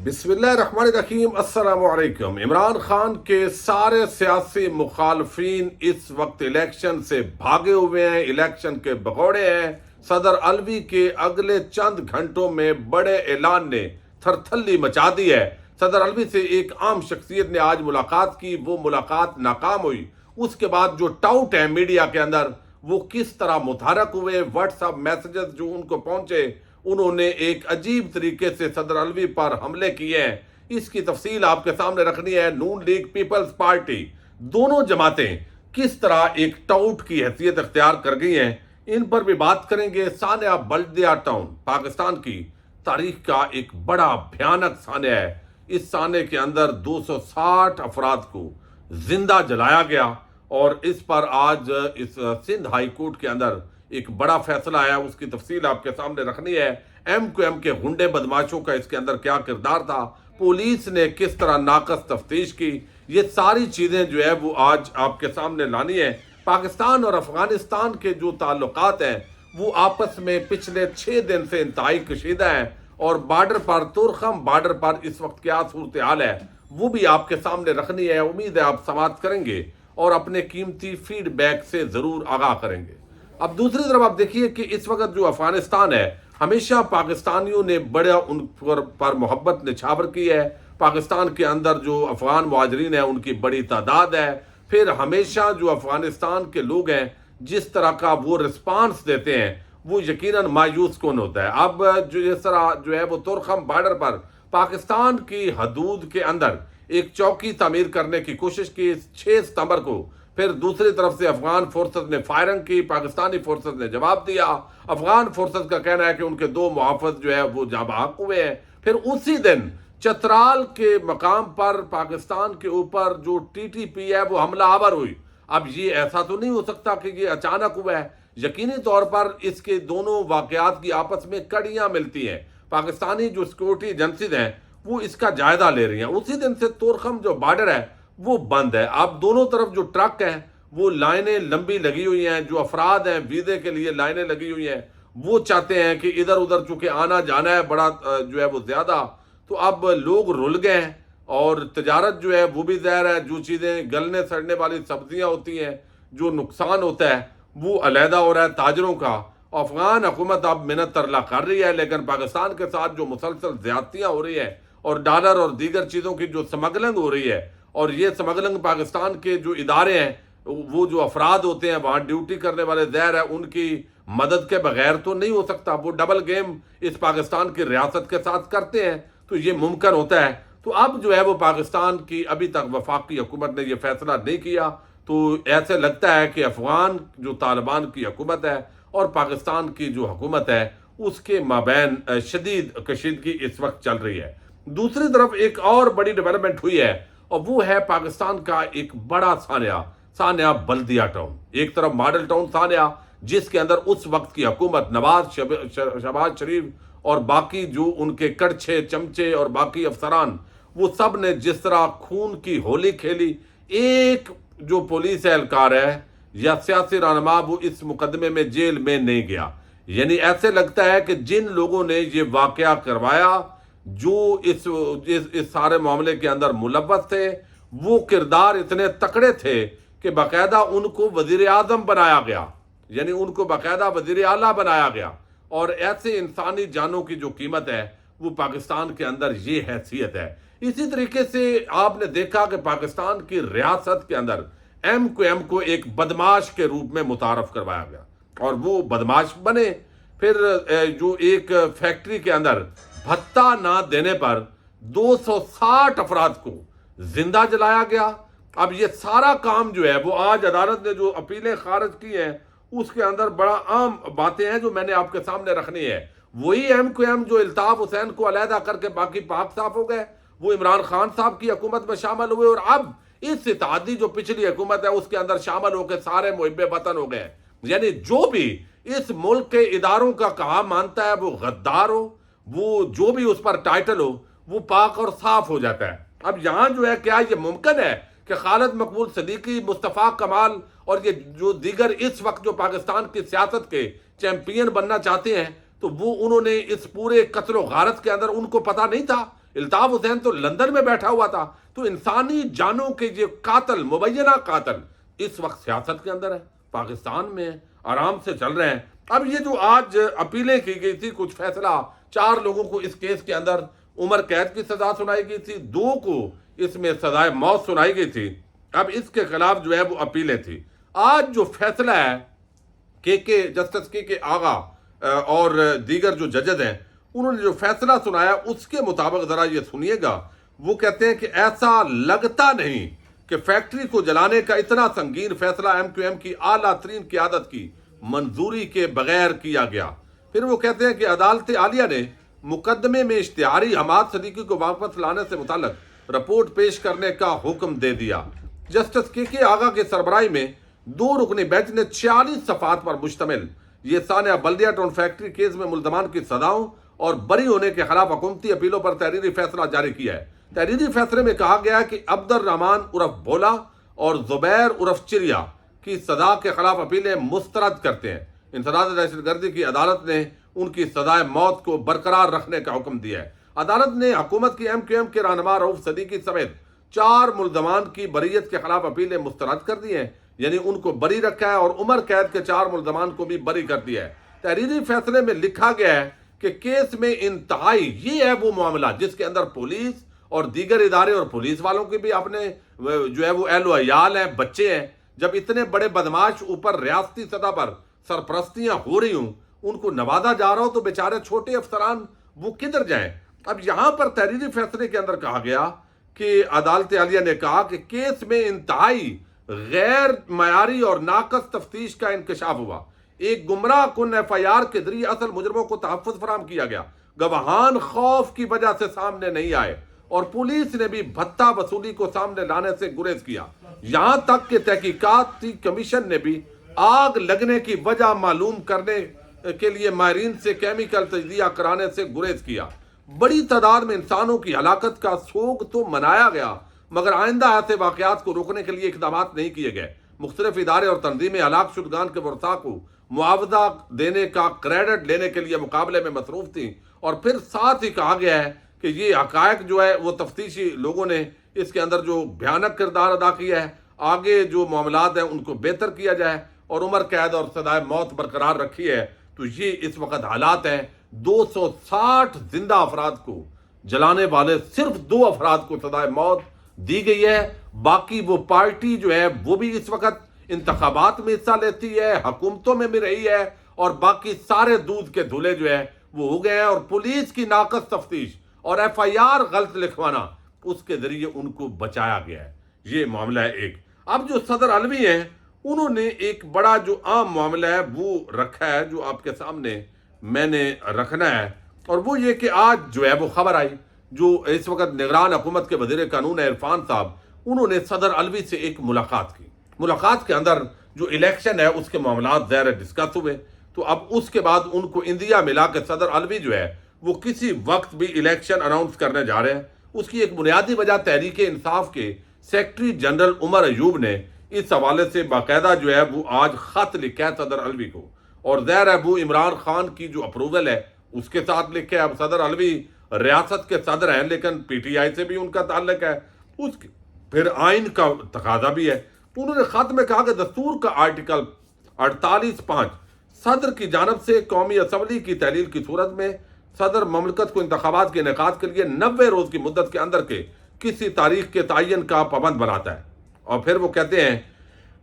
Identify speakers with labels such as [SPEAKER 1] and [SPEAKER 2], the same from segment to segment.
[SPEAKER 1] بسم اللہ الرحمن الرحیم۔ السلام علیکم۔ عمران خان کے سارے سیاسی مخالفین اس وقت الیکشن سے بھاگے ہوئے ہیں، الیکشن کے بھگوڑے ہیں۔ صدر الوی کے اگلے چند گھنٹوں میں بڑے اعلان نے تھرتھلی مچا دی ہے۔ صدر الوی سے ایک عام شخصیت نے آج ملاقات کی، وہ ملاقات ناکام ہوئی۔ اس کے بعد جو ٹاؤٹ ہیں میڈیا کے اندر، وہ کس طرح متحرک ہوئے، واٹس ایپ میسیجز جو ان کو پہنچے، انہوں نے ایک عجیب طریقے سے صدر الوی پر حملے کیے ہیں۔ اس کی تفصیل آپ کے سامنے رکھنی ہے۔ نون لیگ پیپلز پارٹی، دونوں جماعتیں کس طرح ایک ٹاؤٹ کی حیثیت اختیار کر گئی ہیں، ان پر بھی بات کریں گے۔ سانحہ بلدیہ ٹاؤن پاکستان کی تاریخ کا ایک بڑا بھیانک سانحہ ہے۔ اس سانحے کے اندر 260 افراد کو زندہ جلایا گیا، اور اس پر آج اس سندھ ہائی کورٹ کے اندر ایک بڑا فیصلہ آیا۔ اس کی تفصیل آپ کے سامنے رکھنی ہے۔ ایم کیو ایم کے غنڈے بدماشوں کا اس کے اندر کیا کردار تھا، پولیس نے کس طرح ناقص تفتیش کی، یہ ساری چیزیں جو ہے وہ آج آپ کے سامنے لانی ہے۔ پاکستان اور افغانستان کے جو تعلقات ہیں وہ آپس میں پچھلے 6 دن سے انتہائی کشیدہ ہیں، اور بارڈر پر، تورخم بارڈر پر اس وقت کیا صورتحال ہے وہ بھی آپ کے سامنے رکھنی ہے۔ امید ہے آپ سماعت کریں گے اور اپنے قیمتی فیڈ بیک سے ضرور آگاہ کریں گے۔ اب دوسری طرف آپ دیکھیے کہ اس وقت جو افغانستان ہے، ہمیشہ پاکستانیوں نے بڑا ان پر محبت نچھاور کی ہے۔ پاکستان کے اندر جو افغان مہاجرین ہیں ان کی بڑی تعداد ہے۔ پھر ہمیشہ جو افغانستان کے لوگ ہیں جس طرح کا وہ رسپانس دیتے ہیں وہ یقیناً مایوس کن ہوتا ہے۔ اب جس طرح جو ہے وہ تورخم بارڈر پر پاکستان کی حدود کے اندر ایک چوکی تعمیر کرنے کی کوشش کی 6 ستمبر کو، پھر دوسری طرف سے افغان فورسز نے فائرنگ کی، پاکستانی فورسز نے جواب دیا۔ افغان فورسز کا کہنا ہے کہ ان کے 2 محافظ جو ہے وہ جاں بحق ہوئے ہیں۔ پھر اسی دن چترال کے مقام پر پاکستان کے اوپر جو ٹی ٹی پی ہے وہ حملہ آور ہوئی۔ اب یہ ایسا تو نہیں ہو سکتا کہ یہ اچانک ہوا ہے، یقینی طور پر اس کے دونوں واقعات کی آپس میں کڑیاں ملتی ہیں۔ پاکستانی جو سیکورٹی ایجنسیز ہیں وہ اس کا جائزہ لے رہی ہیں۔ اسی دن سے تورخم جو بارڈر ہے وہ بند ہے۔ اب دونوں طرف جو ٹرک ہیں وہ لائنیں لمبی لگی ہوئی ہیں، جو افراد ہیں ویزے کے لیے لائنیں لگی ہوئی ہیں، وہ چاہتے ہیں کہ ادھر ادھر چونکہ آنا جانا ہے بڑا جو ہے وہ زیادہ، تو اب لوگ رل گئے ہیں، اور تجارت جو ہے وہ بھی ظاہر ہے، جو چیزیں گلنے سڑنے والی سبزیاں ہوتی ہیں، جو نقصان ہوتا ہے وہ علیحدہ ہو رہا ہے تاجروں کا۔ افغان حکومت اب منت ترلا کر رہی ہے، لیکن پاکستان کے ساتھ جو مسلسل زیادتیاں ہو رہی ہیں اور ڈالر اور دیگر چیزوں کی جو سمگلنگ ہو رہی ہے، اور یہ سمگلنگ پاکستان کے جو ادارے ہیں، وہ جو افراد ہوتے ہیں وہاں ڈیوٹی کرنے والے، ظاہر ہے ان کی مدد کے بغیر تو نہیں ہو سکتا، وہ ڈبل گیم اس پاکستان کی ریاست کے ساتھ کرتے ہیں تو یہ ممکن ہوتا ہے۔ تو اب جو ہے وہ پاکستان کی ابھی تک وفاقی حکومت نے یہ فیصلہ نہیں کیا، تو ایسے لگتا ہے کہ افغان جو طالبان کی حکومت ہے اور پاکستان کی جو حکومت ہے اس کے مابین شدید کشیدگی اس وقت چل رہی ہے۔ دوسری طرف ایک اور بڑی ڈیولپمنٹ ہوئی ہے، اور وہ ہے پاکستان کا ایک بڑا سانحہ بلدیہ ٹاؤن۔ ایک طرف ماڈل ٹاؤن سانحہ، جس کے اندر اس وقت کی حکومت شہباز شریف اور باقی جو ان کے کڑچھے چمچے اور باقی افسران، وہ سب نے جس طرح خون کی ہولی کھیلی، ایک جو پولیس اہلکار ہے یا سیاسی رہنما وہ اس مقدمے میں جیل میں نہیں گیا۔ یعنی ایسے لگتا ہے کہ جن لوگوں نے یہ واقعہ کروایا، جو اس سارے معاملے کے اندر ملوث تھے، وہ کردار اتنے تکڑے تھے کہ باقاعدہ ان کو وزیر اعظم بنایا گیا، یعنی ان کو باقاعدہ وزیر اعلیٰ بنایا گیا۔ اور ایسے انسانی جانوں کی جو قیمت ہے وہ پاکستان کے اندر یہ حیثیت ہے۔ اسی طریقے سے آپ نے دیکھا کہ پاکستان کی ریاست کے اندر ایم کیو ایم کو ایک بدماش کے روپ میں متعارف کروایا گیا، اور وہ بدماش بنے۔ پھر جو ایک فیکٹری کے اندر بھتہ نہ دینے پر 260 افراد کو زندہ جلایا گیا۔ اب یہ سارا کام جو ہے وہ آج عدالت نے جو اپیلیں خارج کی ہیں اس کے اندر بڑا عام باتیں ہیں جو میں نے آپ کے سامنے رکھنی ہے۔ وہی ایم کیو ایم جو الطاف حسین کو علیحدہ کر کے باقی پاک صاف ہو گئے، وہ عمران خان صاحب کی حکومت میں شامل ہوئے، اور اب اس اتحادی جو پچھلی حکومت ہے اس کے اندر شامل ہو کے سارے محب وطن ہو گئے۔ یعنی جو بھی اس ملک کے اداروں کا کہا مانتا ہے وہ غدار ہو، وہ جو بھی اس پر ٹائٹل ہو وہ پاک اور صاف ہو جاتا ہے۔ اب یہاں جو ہے کیا یہ ممکن ہے کہ خالد مقبول صدیقی، مصطفیٰ کمال اور یہ جو دیگر اس وقت جو پاکستان کی سیاست کے چیمپئن بننا چاہتے ہیں، تو وہ انہوں نے اس پورے قتل و غارت کے اندر ان کو پتہ نہیں تھا الطاف حسین تو لندن میں بیٹھا ہوا تھا. تو انسانی جانوں کے یہ قاتل، مبینہ قاتل اس وقت سیاست کے اندر ہے، پاکستان میں آرام سے چل رہے ہیں. اب یہ جو آج اپیلیں کی گئی تھی، کچھ فیصلہ 4 لوگوں کو اس کیس کے اندر عمر قید کی سزا سنائی گئی تھی، 2 کو اس میں سزائے موت سنائی گئی تھی. اب اس کے خلاف جو ہے وہ اپیلیں تھی. آج جو فیصلہ ہے جسٹس کے آغا اور دیگر جو ججز ہیں، انہوں نے جو فیصلہ سنایا اس کے مطابق ذرا یہ سنیے گا. وہ کہتے ہیں کہ ایسا لگتا نہیں کہ فیکٹری کو جلانے کا اتنا سنگین فیصلہ MQM کی اعلیٰ ترین قیادت کی منظوری کے بغیر کیا گیا. پھر وہ کہتے ہیں کہ عدالت عالیہ نے مقدمے میں اشتہاری حماد صدیقی کو واپس لانے سے متعلق رپورٹ پیش کرنے کا حکم دے دیا. جسٹس کے آغا کے سربراہی میں 2 رکنی بینچ نے 46 صفحات پر مشتمل یہ سانحہ بلدیہ ٹاؤن فیکٹری کیس میں ملزمان کی سزاؤں اور بری ہونے کے خلاف حکومتی اپیلوں پر تحریری فیصلہ جاری کیا ہے. تحریری فیصلے میں کہا گیا ہے کہ عبد الرحمان عرف بھولا اور زبیر عرف چریا کی سزا کے خلاف اپیلیں مسترد کرتے ہیں. انسداد دہشت گردی کی عدالت نے ان کی سزائے موت کو برقرار رکھنے کا حکم دیا ہے. عدالت نے حکومت کی MQM کے رہنما رؤوف صدیقی سمیت 4 ملزمان کی بریت کے خلاف اپیلیں مسترد کر دی ہیں، یعنی ان کو بری رکھا ہے، اور عمر قید کے 4 ملزمان کو بھی بری کر دیا ہے. تحریری فیصلے میں لکھا گیا ہے کہ کیس میں انتہائی یہ ہے وہ معاملہ جس کے اندر پولیس اور دیگر ادارے اور پولیس والوں کے بھی اپنے جو ہے وہ اہل و عیال ہیں، بچے ہیں. جب اتنے بڑے بدماش اوپر ریاستی سطح پر سرپرستیاں ہو رہی ہوں، ان کو نوازا جا رہا ہو، تو بیچارے چھوٹے افسران وہ کدھر جائیں. اب یہاں پر تحریری فیصلے کے اندر کہا گیا کہ عدالت عالیہ نے کہا کہ کیس میں انتہائی غیر معیاری اور ناقص تفتیش کا انکشاف ہوا. ایک گمراہ کن FIR کے ذریعے اصل مجرموں کو تحفظ فراہم کیا گیا. گواہان خوف کی وجہ سے سامنے نہیں آئے اور پولیس نے بھی بھتہ وصولی کو سامنے لانے سے گریز کیا. یہاں تک کہ تحقیقاتی کمیشن نے بھی آگ لگنے کی وجہ معلوم کرنے کے لیے ماہرین سے کیمیکل تجزیہ کرانے سے گریز کیا. بڑی تعداد میں انسانوں کی ہلاکت کا سوگ تو منایا گیا، مگر آئندہ ایسے واقعات کو روکنے کے لیے اقدامات نہیں کیے گئے. مختلف ادارے اور تنظیمیں ہلاک شدگان کے ورثاء کو معاوضہ دینے کا کریڈٹ لینے کے لیے مقابلے میں مصروف تھیں. اور پھر ساتھ ہی کہا گیا ہے کہ یہ حقائق جو ہے وہ تفتیشی لوگوں نے اس کے اندر جو بھیانک کردار ادا کیا ہے، آگے جو معاملات ہیں ان کو بہتر کیا جائے اور عمر قید اور سزائے موت برقرار رکھی ہے. تو یہ اس وقت حالات ہیں. 260 زندہ افراد کو جلانے والے صرف 2 افراد کو سزائے موت دی گئی ہے. باقی وہ پارٹی جو ہے وہ بھی اس وقت انتخابات میں حصہ لیتی ہے، حکومتوں میں بھی رہی ہے، اور باقی سارے دودھ کے دھلے جو ہے وہ ہو گئے ہیں. اور پولیس کی ناقص تفتیش اور FIR غلط لکھوانا، اس کے ذریعے ان کو بچایا گیا ہے. یہ معاملہ ہے ایک. اب جو صدر علوی ہیں، انہوں نے ایک بڑا جو عام معاملہ ہے وہ رکھا ہے، جو آپ کے سامنے میں نے رکھنا ہے. اور وہ یہ کہ آج جو ہے وہ خبر آئی، جو اس وقت نگران حکومت کے وزیر قانون عرفان صاحب، انہوں نے صدر علوی سے ایک ملاقات کی. ملاقات کے اندر جو الیکشن ہے اس کے معاملات ظاہر ڈسکس ہوئے. تو اب اس کے بعد ان کو اندیا ملا کہ صدر علوی جو ہے وہ کسی وقت بھی الیکشن اناؤنس کرنے جا رہے ہیں. اس کی ایک بنیادی وجہ تحریک انصاف کے سیکرٹری جنرل عمر ایوب نے اس حوالے سے باقاعدہ جو ہے وہ آج خط لکھا ہے صدر علوی کو، اور ظاہر ہے وہ عمران خان کی جو اپروول ہے اس کے ساتھ لکھا ہے. اب صدر علوی ریاست کے صدر ہیں، لیکن PTI سے بھی ان کا تعلق ہے، اس کے پھر آئین کا تقاضا بھی ہے. انہوں نے خط میں کہا کہ دستور کا آرٹیکل 48(5) صدر کی جانب سے قومی اسمبلی کی تحلیل کی صورت میں صدر مملکت کو انتخابات کے انعقاد کے لیے 90 روز کی مدت کے اندر کے کسی تاریخ کے تعین کا پابند بناتا ہے. اور پھر وہ کہتے ہیں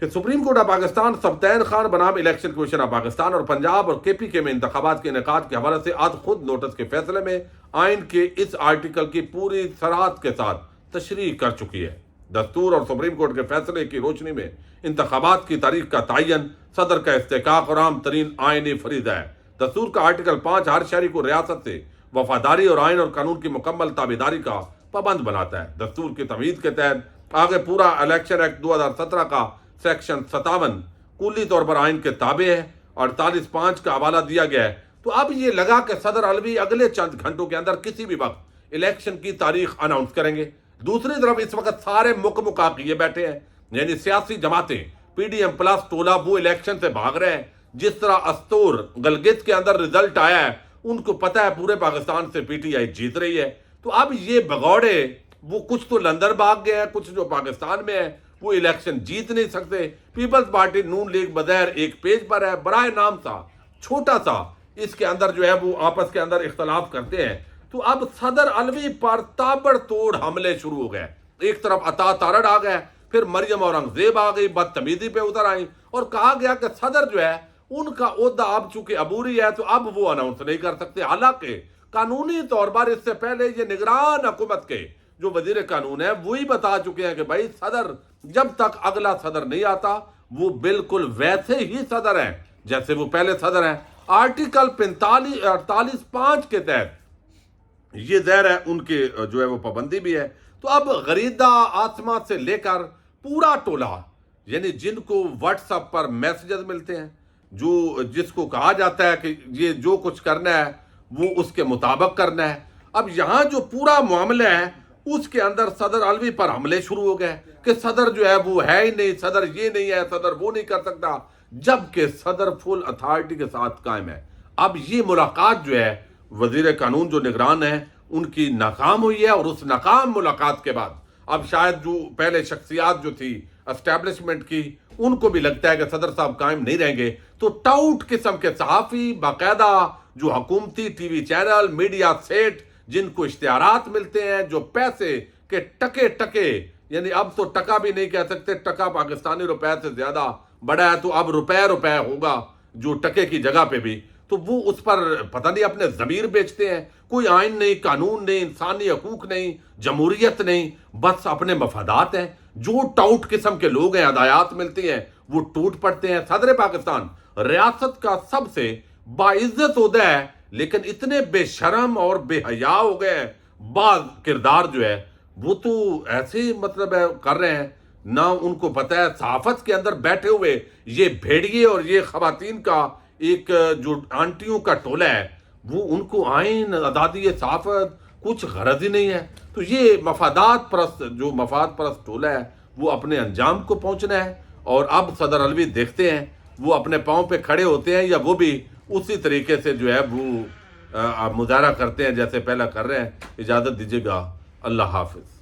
[SPEAKER 1] کہ supreme court of Pakistan Sibtain Khan بنام الیکشن کمیشن آف پاکستان اور پنجاب اور KPK میں انتخابات کے انعقاد کے حوالے سے آج خود نوٹس کے فیصلے میں آئین کے اس آرٹیکل کی پوری صراحت کے ساتھ تشریح کر چکی ہے. دستور اور سپریم کورٹ کے فیصلے کی روشنی میں انتخابات کی تاریخ کا تعین صدر کا استحقاق اور عام ترین آئینی فریضہ ہے. دستور کا آرٹیکل 5 ہر شہری کو ریاست سے وفاداری اور آئین اور قانون کی مکمل تابعداری کا پابند بناتا ہے. دستور کی تمہید کے تحت آگے پورا الیکشن ایکٹ 2017 کا سیکشن 57 کلی طور پر آئین کے تابع ہے اور 48(5) کا حوالہ دیا گیا ہے. تو اب یہ لگا کہ صدر علوی اگلے چند گھنٹوں کے اندر کسی بھی وقت الیکشن کی تاریخ اناؤنس کریں گے. دوسری طرف اس وقت سارے مکا کیے بیٹھے ہیں، یعنی سیاسی جماعتیں PDM پلس ٹولہ وہ الیکشن سے بھاگ رہے ہیں. جس طرح استور گلگت کے اندر رزلٹ آیا ہے، ان کو پتہ ہے پورے پاکستان سے PTI جیت رہی ہے. تو اب یہ بغوڑے وہ کچھ تو لندن بھاگ گئے ہیں، کچھ جو پاکستان میں ہیں وہ الیکشن جیت نہیں سکتے. پیپلز پارٹی نون لیگ بظاہر ایک پیج پر ہے، برائے نام سا چھوٹا سا اس کے اندر جو ہے وہ آپس کے اندر اختلاف کرتے ہیں. تو اب صدر علوی پر تابڑ توڑ حملے شروع ہو گئے. ایک طرف عطا تارڑ آ گئے، پھر مریم اورنگزیب آ گئی، بدتمیزی پہ اتر آئیں، اور کہا گیا کہ صدر جو ہے ان کا عہدہ اب چونکہ عبوری ہے تو اب وہ اناؤنس نہیں کر سکتے. حالانکہ قانونی طور پر اس سے پہلے یہ نگران حکومت کے جو وزیر قانون ہے وہی بتا چکے ہیں کہ بھائی صدر جب تک اگلا صدر نہیں آتا وہ بالکل ویسے ہی صدر ہیں جیسے وہ پہلے صدر ہیں. آرٹیکل 48.5 کے تحت یہ ظاہر ہے ان کے جو ہے وہ پابندی بھی ہے. تو اب غریدہ آسما سے لے کر پورا ٹولہ، یعنی جن کو واٹس ایپ پر میسیجز ملتے ہیں، جس کو کہا جاتا ہے کہ یہ جو کچھ کرنا ہے وہ اس کے مطابق کرنا ہے، اب یہاں جو پورا معاملہ ہے اس کے اندر صدر علوی پر حملے شروع ہو گئے کہ صدر جو ہے وہ ہے ہی نہیں، صدر یہ نہیں ہے، صدر وہ نہیں کر سکتا، جبکہ صدر فل اتھارٹی کے ساتھ قائم ہے. اب یہ ملاقات جو ہے وزیر قانون جو نگران ہیں ان کی ناکام ہوئی ہے، اور اس ناکام ملاقات کے بعد اب شاید جو پہلے شخصیات جو تھی اسٹیبلشمنٹ کی ان کو بھی لگتا ہے کہ صدر صاحب قائم نہیں رہیں گے. تو ٹاؤٹ قسم کے صحافی باقاعدہ جو حکومتی T V channel, media set, جن کو اشتہارات ملتے ہیں، جو پیسے کے ٹکے یعنی اب تو ٹکا بھی نہیں کہہ سکتے، ٹکا پاکستانی روپے سے زیادہ بڑا ہے، تو اب روپے ہوگا جو ٹکے کی جگہ پہ بھی، تو وہ اس پر پتہ نہیں اپنے ضمیر بیچتے ہیں. کوئی آئین نہیں، قانون نہیں، انسانی حقوق نہیں، جمہوریت نہیں، بس اپنے مفادات ہیں. جو ٹاؤٹ قسم کے لوگ ہیں، ہدایات ملتی ہیں وہ ٹوٹ پڑتے ہیں. صدر پاکستان ریاست کا سب سے باعزت عہدہ ہے لیکن اتنے بے شرم اور بے حیا ہو گئے ہیں. بعض کردار جو ہے وہ تو ایسے مطلب ہے کر رہے ہیں، نہ ان کو پتہ ہے صحافت کے اندر بیٹھے ہوئے یہ بھیڑیے اور یہ خواتین کا ایک جو آنٹیوں کا ٹولہ ہے وہ ان کو آئین، آزادی صحافت کچھ غرض ہی نہیں ہے. تو یہ مفاد پرست ٹولہ ہے وہ اپنے انجام کو پہنچنا ہے. اور اب صدر علوی دیکھتے ہیں وہ اپنے پاؤں پہ کھڑے ہوتے ہیں یا وہ بھی اسی طریقے سے جو ہے وہ مظاہرہ کرتے ہیں جیسے پہلا کر رہے ہیں. اجازت دیجیے گا، اللہ حافظ.